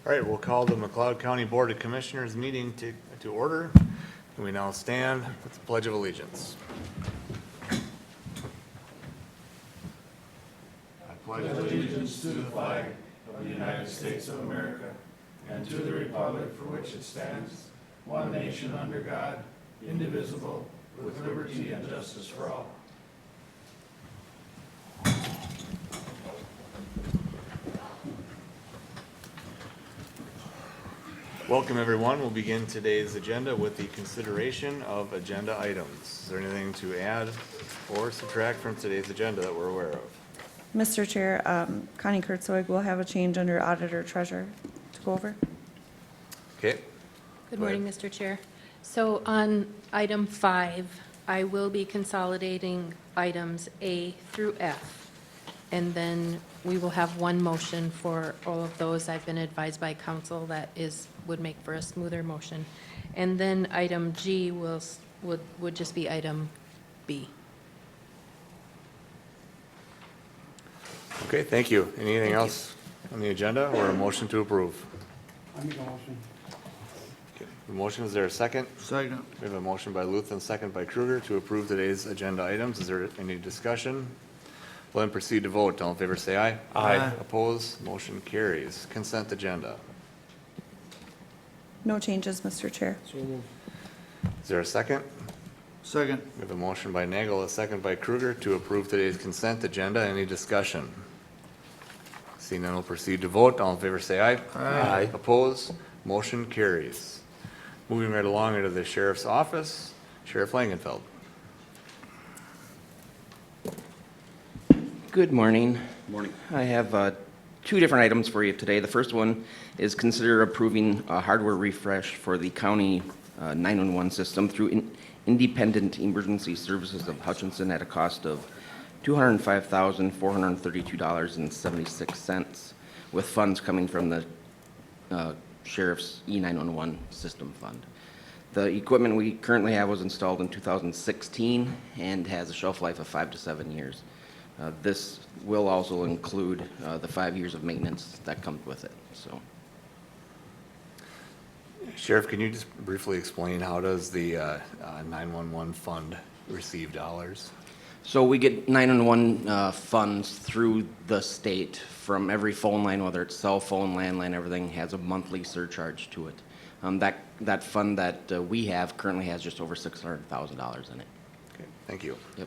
All right, we'll call the McLeod County Board of Commissioners meeting to order. And we now stand with the Pledge of Allegiance. I pledge allegiance to the flag of the United States of America and to the republic for which it stands, one nation under God, indivisible, with liberty and justice for all. Welcome, everyone. We'll begin today's agenda with the consideration of agenda items. Is there anything to add or subtract from today's agenda that we're aware of? Mr. Chair, Connie Kurtzweg will have a change under Auditor Treasurer to go over. Okay. Good Go ahead. morning, Mr. Chair. So on item 5, I will be consolidating items A through F. And then we will have one motion for all of those. I've been advised by council that would make for a smoother motion. And then item G would just be item B. Okay, thank you. Anything Thank you. else on the agenda or a motion to approve? I make a motion. Okay. The motion, is there a second? Second. We have a motion by Luthen, second by Kruger to approve today's agenda items. Is there any discussion? We'll then proceed to vote. All in favor say aye. Aye. Opposed? Motion carries. Consent agenda. No changes, Mr. Chair. So moved. Is there a second? Second. We have a motion by Nagel, a second by Kruger to approve today's consent agenda. Any discussion? Seeing none, we'll proceed to vote. All in favor say aye. Aye. Opposed? Motion carries. Moving right along into the sheriff's office, Sheriff Langenfeld. Good morning. Morning. I have two different items for you today. The first one is consider approving a hardware refresh for the county 911 system through Independent Emergency Services of Hutchinson at a cost of $205,432.76, with funds coming from the Sheriff's E911 System Fund. The equipment we currently have was installed in 2016 and has a shelf life of 5 to 7 years. This will also include the 5 years of maintenance that comes with it. So, Sheriff, can you just briefly explain how does the 911 fund receive dollars? so we get 911 funds through the state from every phone line, whether it's cell phone, landline, everything has a monthly surcharge to it. That fund that we have currently has just over $600,000 in it. Okay, thank you. Yep.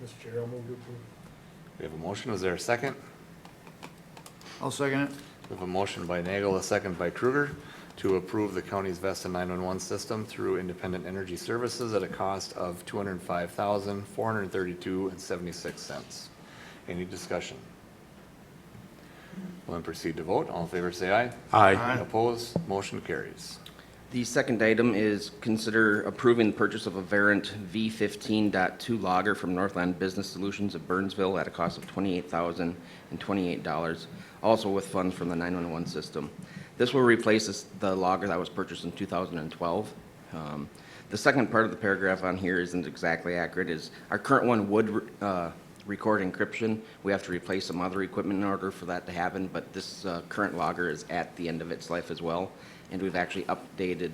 Mr. Chair, I'll move to approve. We have a motion. Is there a second? I'll second it. We have a motion by Nagel, a second by Kruger to approve the county's Vesta 911 system through Independent Energy Services at a cost of $205,432.76. Any discussion? We'll then proceed to vote. All in favor say aye. Aye. Opposed? Motion carries. The second item is consider approving the purchase of a Variant V15.2 logger from Northland Business Solutions of Burnsville at a cost of $28,028, also with funds from the 911 system. This will replace the logger that was purchased in 2012. The second part of the paragraph on here isn't exactly accurate. Is our current one would record encryption. We have to replace some other equipment in order for that to happen, but this current logger is at the end of its life as well. And we've actually upgraded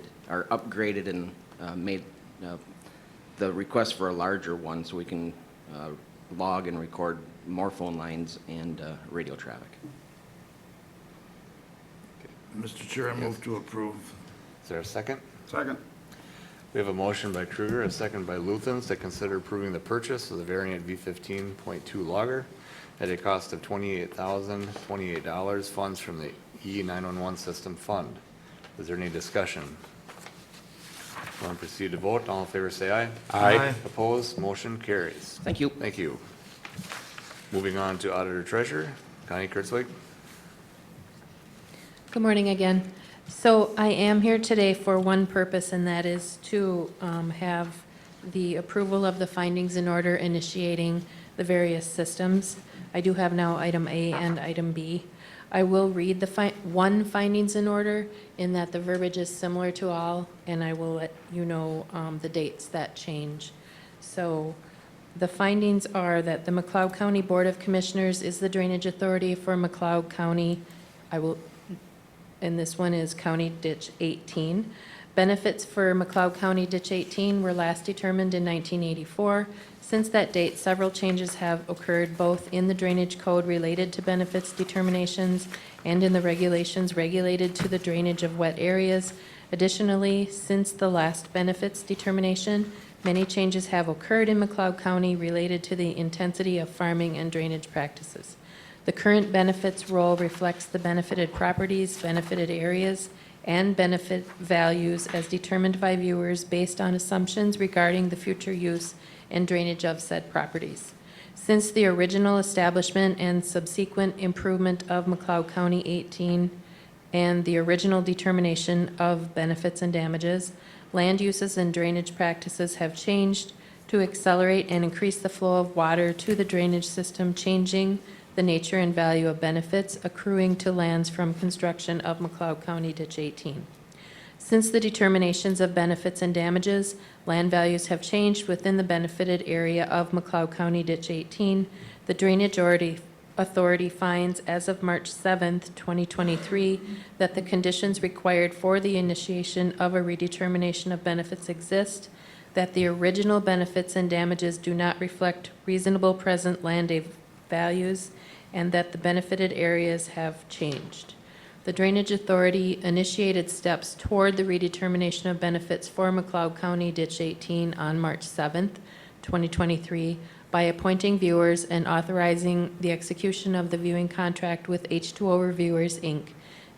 and made the request for a larger one so we can log and record more phone lines and radio traffic. Mr. Chair, I move to approve. Is there a second? Second. We have a motion by Kruger, a second by Luthens to consider approving the purchase of the Variant V15.2 logger at a cost of $28,028, funds from the E911 System Fund. Is there any discussion? Want to proceed to vote? All in favor say aye. Aye. Opposed? Motion carries. Thank you. Thank you. Moving on to Auditor Treasurer, Connie Kurtzweg. Good morning again. So I am here today for one purpose, and that is to have the approval of the findings in order initiating the various systems. I do have now item A and item B. I will read the one findings in order in that the verbiage is similar to all, and I will let you know the dates that change. So The findings are that the McLeod County Board of Commissioners is the drainage authority for McLeod County. And this one is County Ditch 18. Benefits for McLeod County Ditch 18 were last determined in 1984. Since that date, several changes have occurred both in the drainage code related to benefits determinations and in the regulations regulated to the drainage of wet areas. Additionally, since the last benefits determination, many changes have occurred in McLeod County related to the intensity of farming and drainage practices. The current benefits role reflects the benefited properties, benefited areas, and benefit values as determined by viewers based on assumptions regarding the future use and drainage of said properties. Since the original establishment and subsequent improvement of McLeod County 18 and the original determination of benefits and damages, land uses and drainage practices have changed to accelerate and increase the flow of water to the drainage system, changing the nature and value of benefits accruing to lands from construction of McLeod County Ditch 18. Since the determinations of benefits and damages, land values have changed within the benefited area of McLeod County Ditch 18. The Drainage Authority finds as of March 7th, 2023, that the conditions required for the initiation of a redetermination of benefits exist, that the original benefits and damages do not reflect reasonable present land values, and that the benefited areas have changed. The Drainage Authority initiated steps toward the redetermination of benefits for McLeod County Ditch 18 on March 7th, 2023, by appointing viewers and authorizing the execution of the viewing contract with H2O Reviewers, Inc.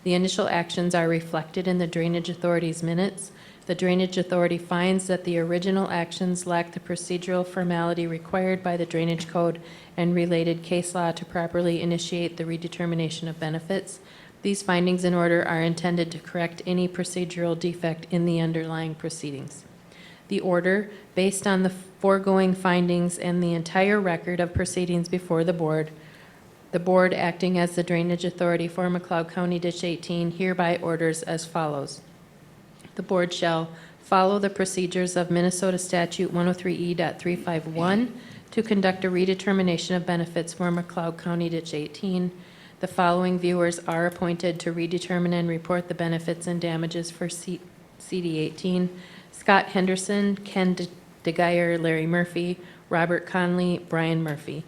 The initial actions are reflected in the Drainage Authority's minutes. The Drainage Authority finds that the original actions lack the procedural formality required by the Drainage Code and related case law to properly initiate the redetermination of benefits. These findings in order are intended to correct any procedural defect in the underlying proceedings. The order, based on the foregoing findings and the entire record of proceedings before the board acting as the Drainage Authority for McLeod County Ditch 18 hereby orders as follows. The board shall follow the procedures of Minnesota Statute 103E.351 to conduct a redetermination of benefits for McLeod County Ditch 18. The following viewers are appointed to redetermine and report the benefits and damages for CD 18. Scott Henderson, Ken DeGeyer, Larry Murphy, Robert Conley, Brian Murphy.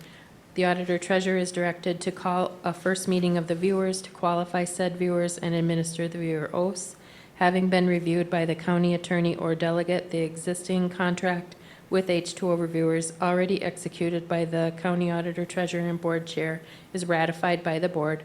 The Auditor Treasurer is directed to call a first meeting of the viewers, to qualify said viewers, and administer the viewer oaths. Having been reviewed by the county attorney or delegate, the existing contract with H2O Reviewers already executed by the County Auditor, Treasurer, and Board Chair is ratified by the Board.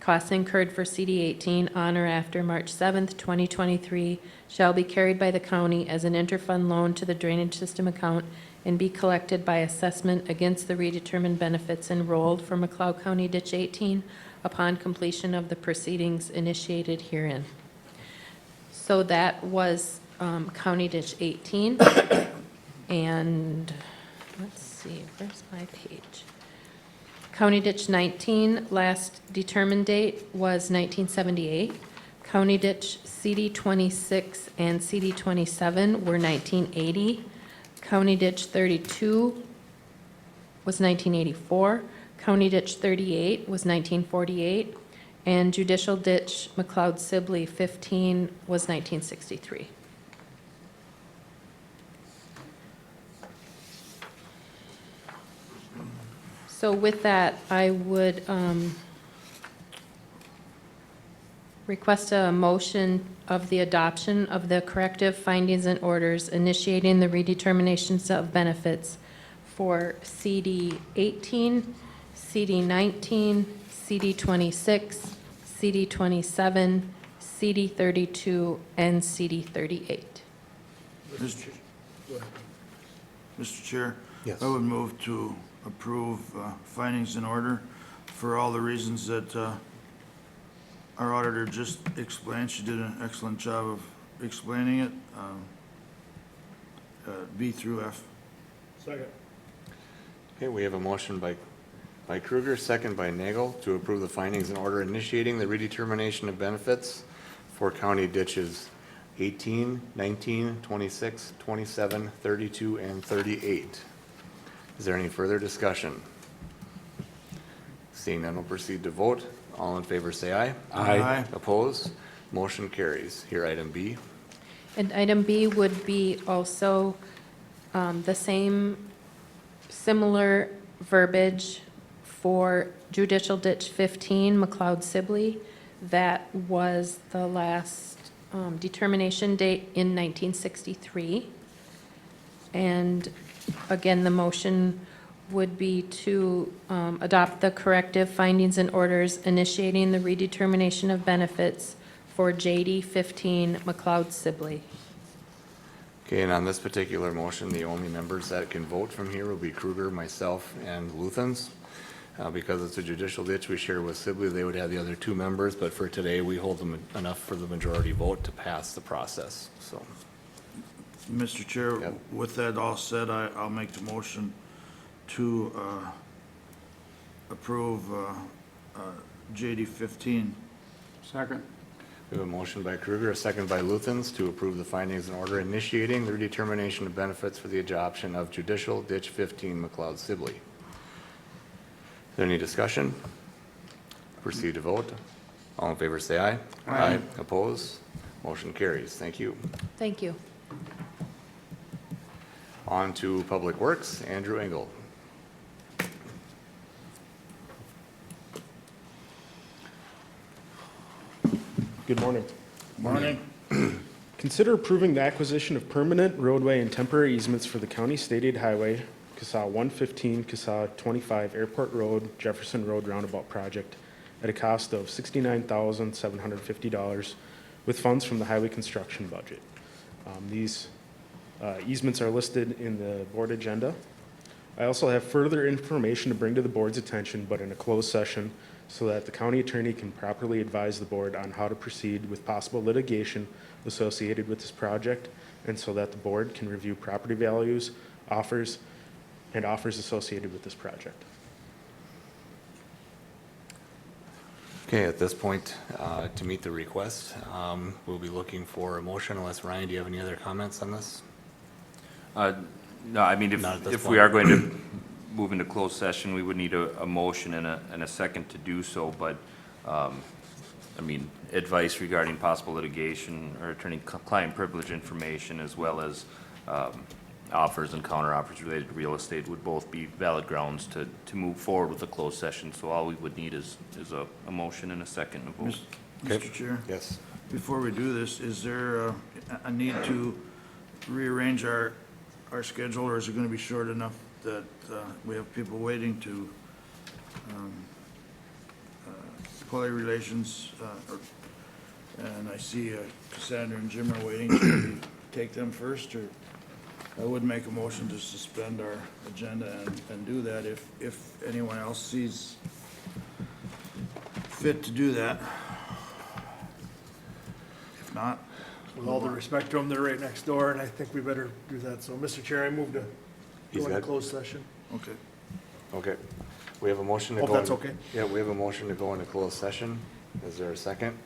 Costs incurred for CD 18 on or after March 7th, 2023 shall be carried by the county as an interfund loan to the drainage system account and be collected by assessment against the redetermined benefits enrolled for McLeod County Ditch 18 upon completion of the proceedings initiated herein. So that was County Ditch 18. And let's see, where's my page? County Ditch 19, last determined date was 1978. County Ditch CD 26 and CD 27 were 1980. County Ditch 32 was 1984. County Ditch 38 was 1948. And Judicial Ditch McLeod Sibley 15 was 1963. So with that, I would request a motion of the adoption of the corrective findings and orders initiating the redeterminations of benefits for CD 18, CD 19, CD 26, CD 27, CD 32, and CD 38. Mr. Chair? Yes. I would move to approve findings in order for all the reasons that our auditor just explained. She did an excellent job of explaining it. B through F. Second. Okay, we have a motion by Kruger, second by Nagel, to approve the findings in order initiating the redetermination of benefits for county ditches 18, 19, 26, 27, 32, and 38. Is there any further discussion? Seeing none, we'll proceed to vote. All in favor say aye. Aye. Opposed? Motion carries. Here, item B. And item B would be also the same, similar verbiage for judicial ditch 15, McLeod Sibley. That was the last determination date in 1963. And again, the motion would be to adopt the corrective findings and orders initiating the redetermination of benefits for JD 15 McLeod Sibley. Okay, and on this particular motion, the only members that can vote from here will be Kruger, myself, and Luthens. Because it's a judicial ditch we share with Sibley, they would have the other two members, but for today, we hold them enough for the majority vote to pass the process, so. Mr. Chair, Yep. with that all said, I'll make the motion to approve JD 15. Second. We have a motion by Kruger, a second by Luthens to approve the findings and order initiating the redetermination of benefits for the adoption of judicial ditch 15 McLeod Sibley. Is there any discussion? Proceed to vote. All in favor say aye. Aye. Opposed? Motion carries. Thank you. Thank you. On to Public Works, Andrew Engel. Good morning. Morning. Consider approving the acquisition of permanent roadway and temporary easements for the county state aid highway, CSA 115, CSA 25 Airport Road, Jefferson Road Roundabout Project at a cost of $69,750 with funds from the highway construction budget. These easements are listed in the board agenda. I also have further information to bring to the board's attention, but in a closed session, so that the county attorney can properly advise the board on how to proceed with possible litigation associated with this project, and so that the board can review property values, offers associated with this project. Okay, at this point, to meet the request, we'll be looking for a motion unless, Ryan, do you have any other comments on this? No, I mean, Not at this if point. we are going to move into closed session, we would need a motion and a second to do so, but, I mean, advice regarding possible litigation or attorney-client privilege information, as well as offers and counteroffers related to real estate would both be valid grounds to move forward with a closed session. So all we would need is a motion and a second to vote. Okay. Mr. Chair, Yes. before we do this, is there a need to rearrange our schedule, or is it going to be short enough that we have people waiting to employee relations, and I see Cassandra and Jim are waiting. Should we take them first, or I would make a motion to suspend our agenda and do that if anyone else sees fit to do that. If not, With all due respect to them, they're right next door, and I think we better do that. So, Mr. Chair, I move to He's go into got- closed session. okay. Okay. We have a motion to Hope go. that's okay. Yeah, we have a motion to go into closed session. Is there a second?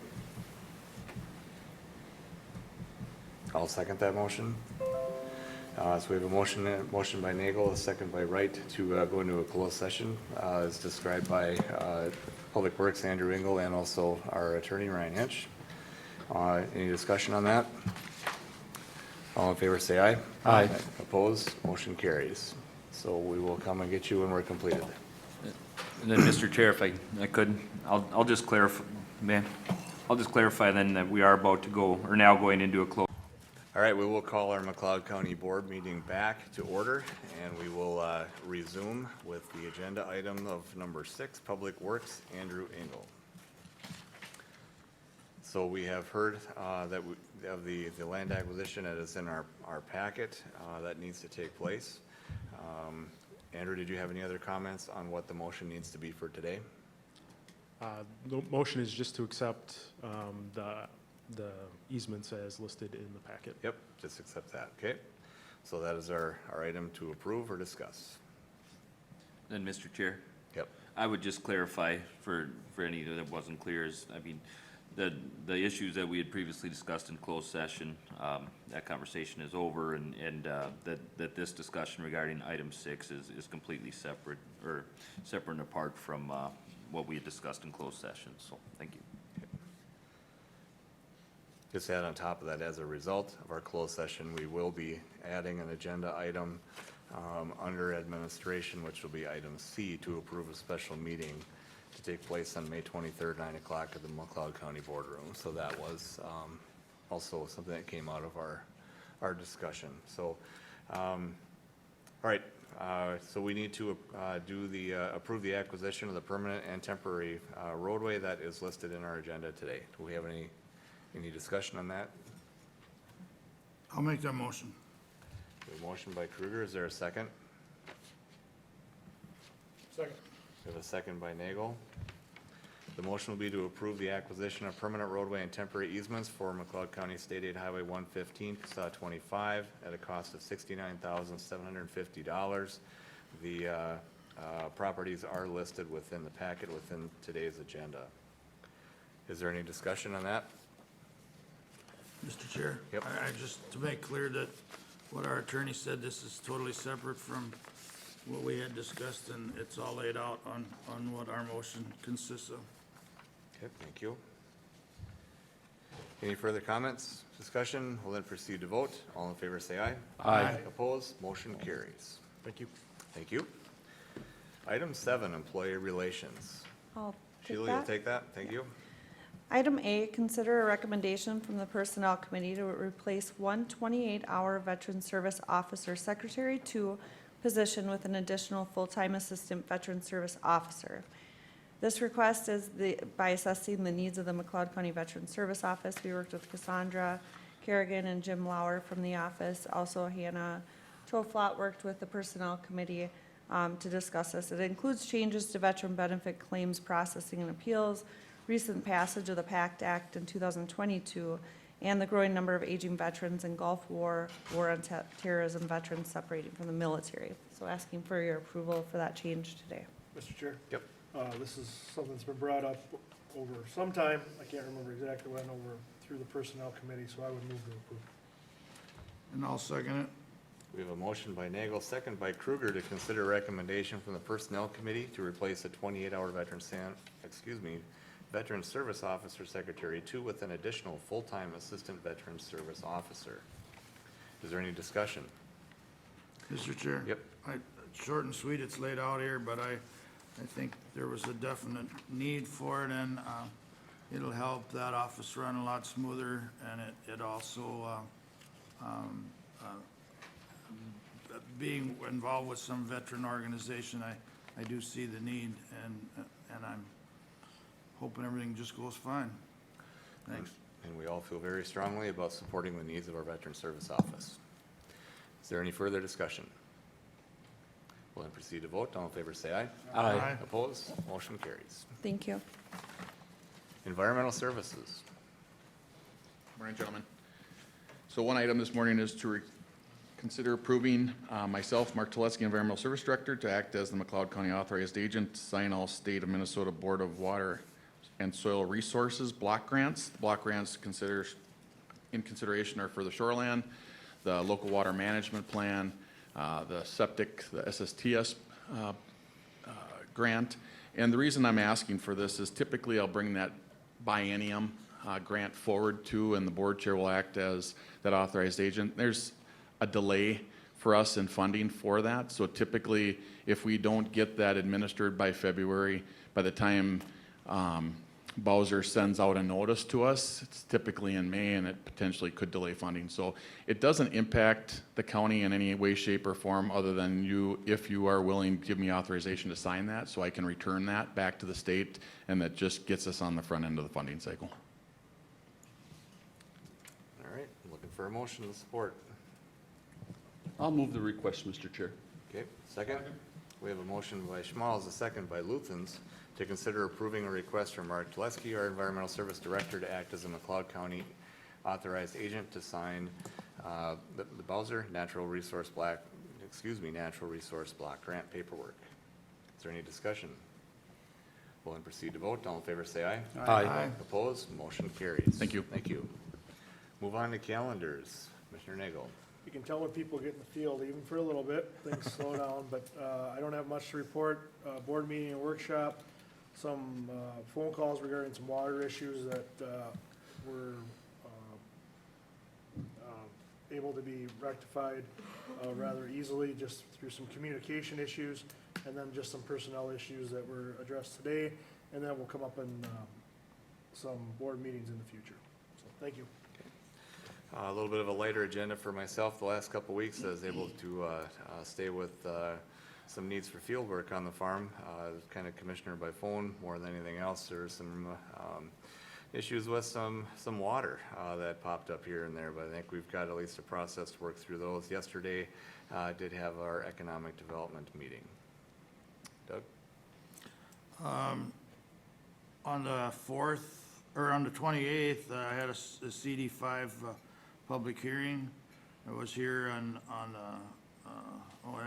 I'll second that motion. So we have a motion by Nagel, a second by Wright to go into a closed session, as described by Public Works, Andrew Engel, and also our attorney, Ryan Hinch. Any discussion on that? All in favor, say aye. Aye. Opposed? Motion carries. So we will come and get you when we're completed. And then, Mr. Chair, if I could, I'll just clarify, I'll just clarify then that we are about to go, or now going into a closed. All right, we will call our McLeod County Board meeting back to order, and we will resume with the agenda item of number 6, Public Works, Andrew Engel. So we have heard that of the land acquisition that is in our packet that needs to take place. Andrew, did you have any other comments on what the motion needs to be for today? The motion is just to accept the easements as listed in the packet. Yep, just accept that, okay? So that is our item to approve or discuss. Then, Mr. Chair? Yep. I would just clarify for any that wasn't clear is, I mean, the issues that we had previously discussed in closed session, that conversation is over, and that this discussion regarding item 6 is completely separate, or separate and apart from what we had discussed in closed session, so thank you. Just add on top of that, as a result of our closed session, we will be adding an agenda item under administration, which will be item C, to approve a special meeting to take place on May 23rd, 9 o'clock at the McLeod County Boardroom. So that was also something that came out of our discussion. So, all right, so we need to approve the acquisition of the permanent and temporary roadway that is listed in our agenda today. Do we have any discussion on that? I'll make that motion. We have a motion by Kruger. Is there a second? Second. We have a second by Nagel. The motion will be to approve the acquisition of permanent roadway and temporary easements for McLeod County State Aid Highway 115, CSA 25, at a cost of $69,750. The properties are listed within the packet within today's agenda. Is there any discussion on that? Mr. Chair? Yep. I just, to make clear that what our attorney said, this is totally separate from what we had discussed, and it's all laid out on what our motion consists of. Okay, thank you. Any further comments, discussion? We'll then proceed to vote. All in favor, say aye. Aye. Opposed? Motion carries. Thank you. Thank you. Item 7, employee relations. I'll take Sheila, you'll that. take that? Thank you. Item A, consider a recommendation from the Personnel Committee to replace one 28-hour Veteran Service Officer Secretary 2 position with an additional full-time Assistant Veteran Service Officer. This request is by assessing the needs of the McLeod County Veteran Service Office. We worked with Cassandra Kerrigan and Jim Lauer from the office. Also, Hannah Toflot worked with the Personnel Committee to discuss this. It includes changes to veteran benefit claims processing and appeals, recent passage of the PACT Act in 2022, and the growing number of aging veterans and Gulf War on terrorism veterans separating from the military. So asking for your approval for that change today. Mr. Chair, Yep. this is something that's been brought up over some time. I can't remember exactly when, through the Personnel Committee, so I would move to approve. And I'll second it. We have a motion by Nagel, second by Kruger, to consider recommendation from the Personnel Committee to replace a 28-hour Veteran Service Officer Secretary 2 with an additional full-time Assistant Veteran Service Officer. Is there any discussion? Mr. Chair? Yep. Short and sweet, it's laid out here, but I think there was a definite need for it, and it'll help that office run a lot smoother, and it also, being involved with some veteran organization, I do see the need, and I'm hoping everything just goes fine. Thanks. And we all feel very strongly about supporting the needs of our Veteran Service Office. Is there any further discussion? We'll then proceed to vote. All in favor, say aye. Aye. Opposed? Motion carries. Thank you. Environmental Services. Morning, gentlemen. So one item this morning is to consider approving myself, Mark Teletsky, Environmental Service Director, to act as the McLeod County Authorized Agent to sign all State of Minnesota Board of Water and Soil Resources block grants. The block grants in consideration are for the shoreland, the local water management plan, the septic, the SSTS grant. And the reason I'm asking for this is typically I'll bring that biennium grant forward to, and the board chair will act as that authorized agent. There's a delay for us in funding for that. So typically, if we don't get that administered by February, by the time Bowser sends out a notice to us, it's typically in May, and it potentially could delay funding. So it doesn't impact the county in any way, shape, or form other than you, if you are willing to give me authorization to sign that, so I can return that back to the state, and that just gets us on the front end of the funding cycle. All right, looking for a motion to support. I'll move the request, Mr. Chair. Okay, second? We have a motion by Schmalz, a second by Luthens, to consider approving a request from Mark Teletsky, our Environmental Service Director, to act as a McLeod County authorized agent to sign the Bowser Natural Resource Block grant paperwork. Is there any discussion? We'll then proceed to vote. All in favor, say aye. Aye. Opposed? Motion carries. Thank you. Thank you. Move on to calendars. Commissioner Nagel. You can tell when people get in the field, even for a little bit, things slow down, but I don't have much to report. Board meeting and workshop, some phone calls regarding some water issues that were able to be rectified rather easily just through some communication issues, and then just some personnel issues that were addressed today, and that will come up in some board meetings in the future. So, thank you. A little bit of a lighter agenda for myself the last couple of weeks. I was able to stay with some needs for field work on the farm. Kind of commissioner by phone more than anything else. There were some issues with some water that popped up here and there, but I think we've got at least a process to work through those. Yesterday, did have our economic development meeting. Doug? On the 4th, or on the 28th, I had a CD5 public hearing. I was here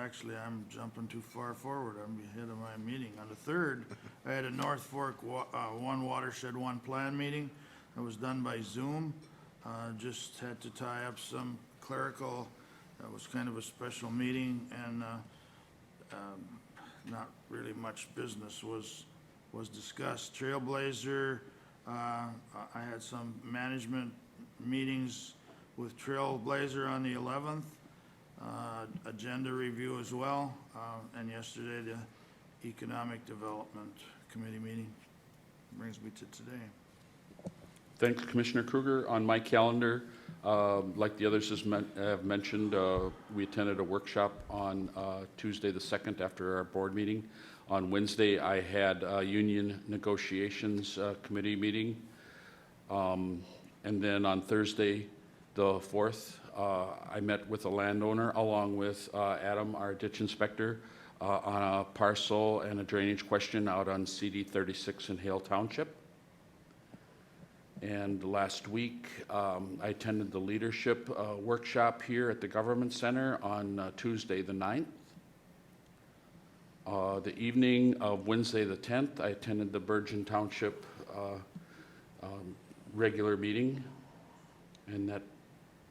actually, I'm jumping too far forward. I'm ahead of my meeting. On the 3rd, I had a North Fork One Watershed, One Plan meeting. It was done by Zoom. Just had to tie up some clerical, that was kind of a special meeting, and not really much business was discussed. Trailblazer, I had some management meetings with Trailblazer on the 11th, agenda review as well, and yesterday the Economic Development Committee meeting. Brings me to today. Thanks, Commissioner Kruger. On my calendar, like the others have mentioned, we attended a workshop on Tuesday the 2nd after our board meeting. On Wednesday, I had a union negotiations committee meeting. And then on Thursday, the 4th, I met with a landowner along with Adam, our ditch inspector, on a parcel and a drainage question out on CD 36 in Hale Township. And last week, I attended the leadership workshop here at the Government Center on Tuesday the 9th. The evening of Wednesday the 10th, I attended the Bergen Township regular meeting. And that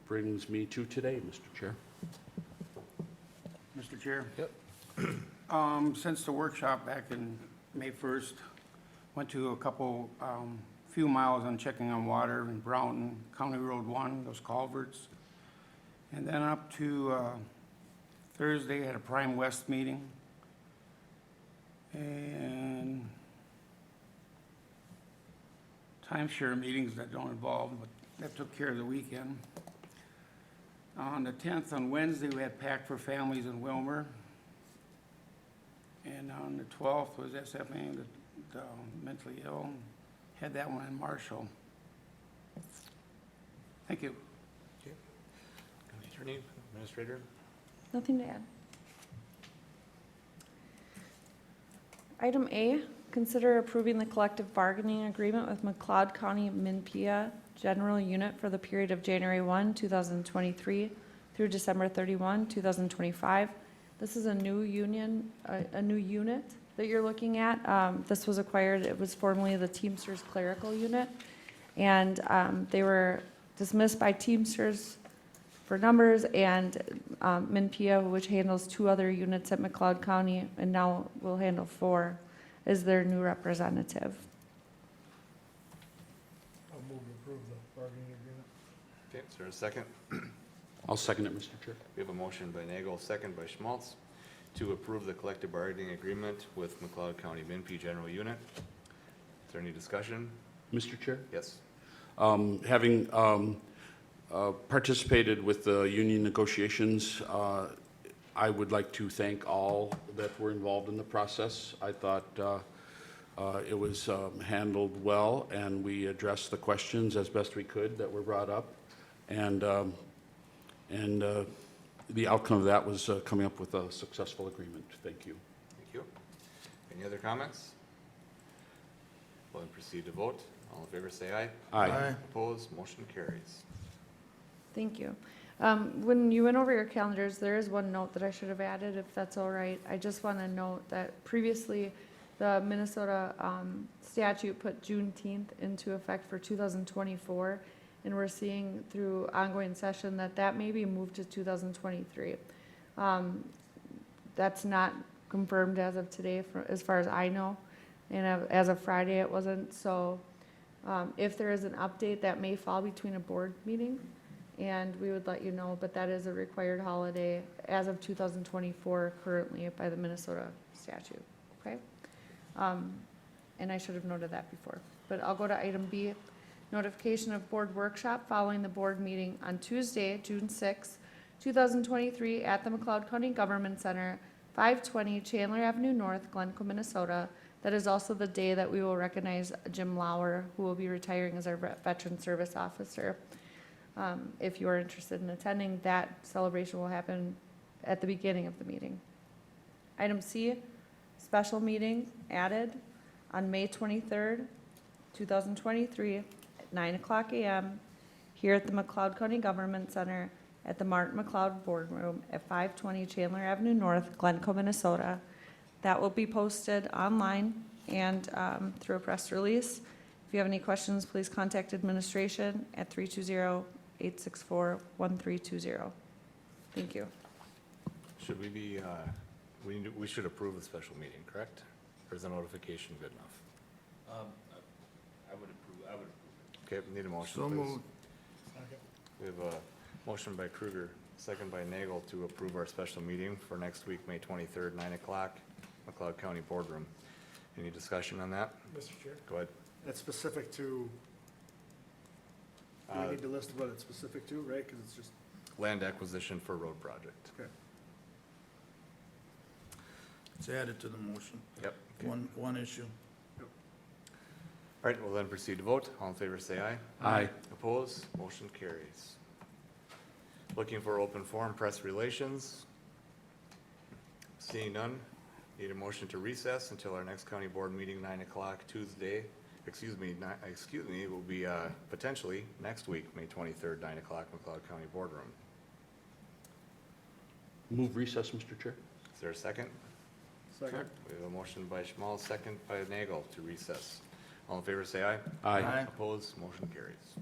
brings me to today, Mr. Chair. Mr. Chair? Yep. Since the workshop back in May 1st, went to a couple, few miles on checking on water in Broughton, County Road 1, those culverts. And then up to Thursday, had a Prime West meeting. And timeshare meetings that don't involve, but that took care of the weekend. On the 10th, on Wednesday, we had Pact for Families in Wilmer. And on the 12th was SFA, the mentally ill. Had that one in Marshall. Thank you. Attorney, Administrator? Nothing to add. Item A, consider approving the collective bargaining agreement with McLeod County Minpia General Unit for the period of January 1, 2023 through December 31, 2025. This is a new union, a new unit that you're looking at. This was acquired, it was formerly the Teamsters Clerical Unit, and they were dismissed by Teamsters for numbers, and Minpia, which handles 2 other units at McLeod County and now will handle 4, is their new representative. I'll move to approve the bargaining agreement. Okay, is there a second? I'll second it, Mr. Chair. We have a motion by Nagel, second by Schmaltz, to approve the collective bargaining agreement with McLeod County Minpia General Unit. Is there any discussion? Mr. Chair? Yes. Having participated with the union negotiations, I would like to thank all that were involved in the process. I thought it was handled well, and we addressed the questions as best we could that were brought up. And the outcome of that was coming up with a successful agreement. Thank you. Thank you. Any other comments? We'll then proceed to vote. All in favor, say aye. Aye. Opposed, motion carries. Thank you. When you went over your calendars, there is one note that I should have added, if that's all right. I just want to note that previously The Minnesota statute put Juneteenth into effect for 2024, and we're seeing through ongoing session that that may be moved to 2023. That's not confirmed as of today, as far as I know, and as of Friday, it wasn't. So if there is an update, that may fall between a board meeting, and we would let you know, but that is a required holiday as of 2024 currently by the Minnesota statute, okay? And I should have noted that before, but I'll go to item B, notification of board workshop following the board meeting on Tuesday, June 6, 2023 at the McLeod County Government Center, 520 Chandler Avenue North, Glencoe, Minnesota. That is also the day that we will recognize Jim Lauer, who will be retiring as our Veteran Service Officer. If you are interested in attending, that celebration will happen at the beginning of the meeting. Item C, special meeting added on May 23rd, 2023 at 9:00 a.m. here at the McLeod County Government Center at the Martin McLeod Boardroom at 520 Chandler Avenue North, Glencoe, Minnesota. That will be posted online and through a press release. If you have any questions, please contact administration at 320-864-1320. Thank you. Should we be, we should approve the special meeting, correct? Or is the notification good enough? I would approve it. Okay, need a motion, So please. moved. We have a motion by Kruger, second by Nagel to approve our special meeting for next week, May 23rd, 9:00, McLeod County Boardroom. Any discussion on that? Mr. Chair, Go ahead. that's specific to, we need to list what it's specific to, right? Because it's just, Land acquisition for road project. okay. It's added to the motion. Yep. Okay. One issue. All right, we'll then proceed to vote. All in favor, say aye. Aye. Opposed? Motion carries. Looking for open forum, press relations. Seeing none, need a motion to recess until our next county board meeting, 9:00 Tuesday. Excuse me, it will be potentially next week, May 23rd, 9:00, McLeod County Boardroom. Move recess, Mr. Chair. Is there a second? Second. We have a motion by Schmal, second by Nagel to recess. All in favor, say aye. Aye. Opposed? Motion carries.